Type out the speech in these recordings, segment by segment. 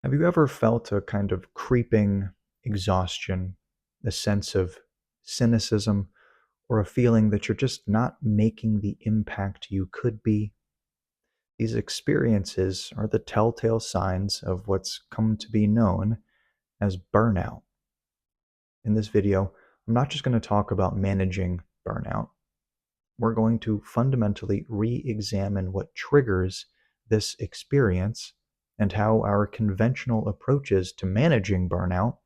Have you ever felt a kind of creeping exhaustion, a sense of cynicism, or a feeling that you're just not making the impact you could be? These experiences are the telltale signs of what's come to be known as burnout. In this video, I'm not just going to talk about managing burnout. We're going to fundamentally re examine what triggers this experience and how our conventional approaches to managing burnout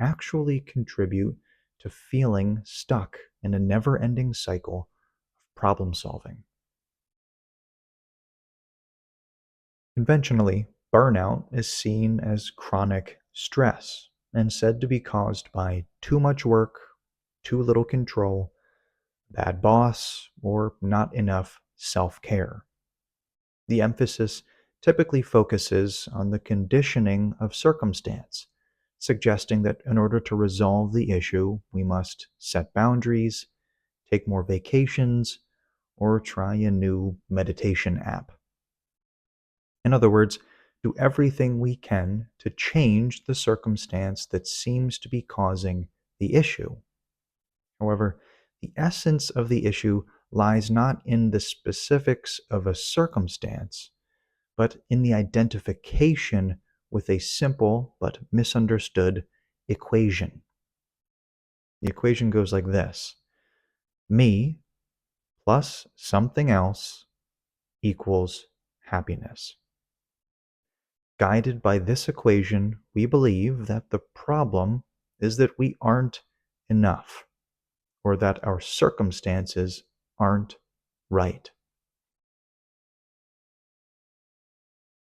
actually contribute to feeling stuck in a never ending cycle of problem solving. Conventionally, burnout is seen as chronic stress and said to be caused by too much work, too little control, bad boss, or not enough self care. The emphasis typically focuses on the conditioning of circumstance, suggesting that in order to resolve the issue, we must set boundaries, take more vacations, or try a new meditation app. In other words, do everything we can to change the circumstance that seems to be causing the issue. However, the essence of the issue lies not in the specifics of a circumstance, but in the identification with a simple but misunderstood equation. The equation goes like this: me plus something else equals happiness. Guided by this equation, we believe that the problem is that we aren't enough, or that our circumstances aren't right.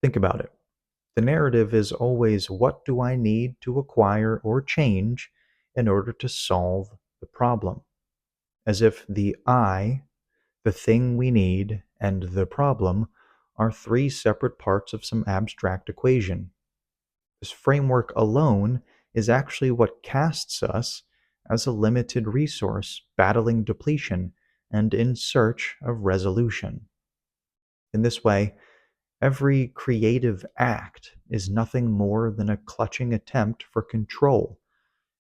Think about it. The narrative is always, what do I need to acquire or change in order to solve the problem? As if the I, the thing we need, and the problem are three separate parts of some abstract equation. This framework alone is actually what casts us as a limited resource battling depletion and in search of resolution. In this way, every creative act is nothing more than a clutching attempt for control.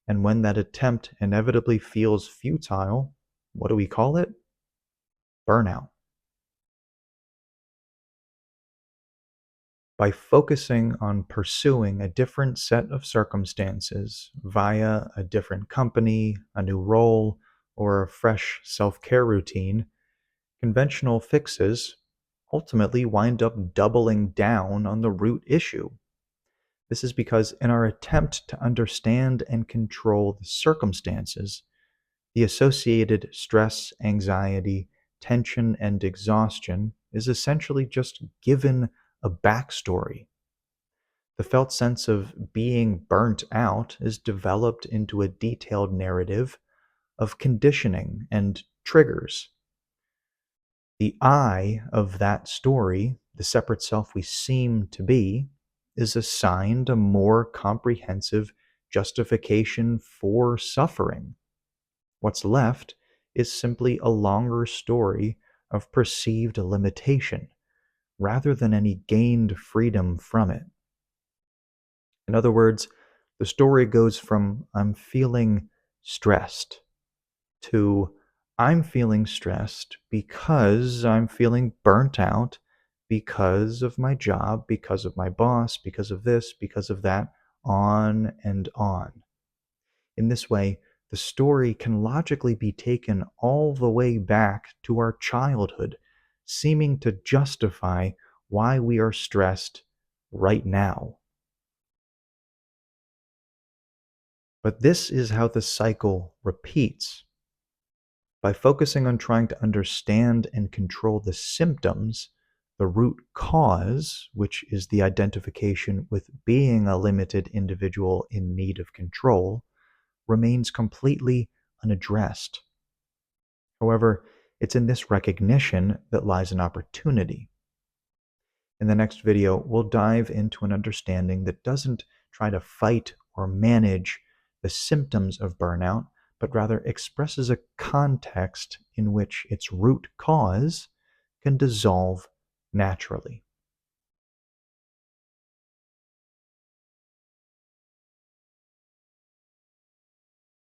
And when that attempt inevitably feels futile, what do we call it? Burnout. By focusing on pursuing a different set of circumstances via a different company, a new role, or a fresh self care routine, conventional fixes ultimately wind up doubling down on the root issue. This is because, in our attempt to understand and control the circumstances, the associated stress, anxiety, tension, and exhaustion is essentially just given a backstory. The felt sense of being burnt out is developed into a detailed narrative of conditioning and triggers. The I of that story, the separate self we seem to be, is assigned a more comprehensive justification for suffering. What's left is simply a longer story of perceived limitation, rather than any gained freedom from it. In other words, the story goes from "I'm feeling stressed" to "I'm feeling stressed because I'm feeling burnt out because of my job, because of my boss, because of this, because of that, on and on." In this way, the story can logically be taken all the way back to our childhood, seeming to justify why we are stressed right now. But this is how the cycle repeats. By focusing on trying to understand and control the symptoms, the root cause, which is the identification with being a limited individual in need of control, remains completely unaddressed. However, it's in this recognition that lies an opportunity. In the next video, we'll dive into an understanding that doesn't try to fight or manage the symptoms of burnout, but rather expresses a context in which its root cause can dissolve naturally.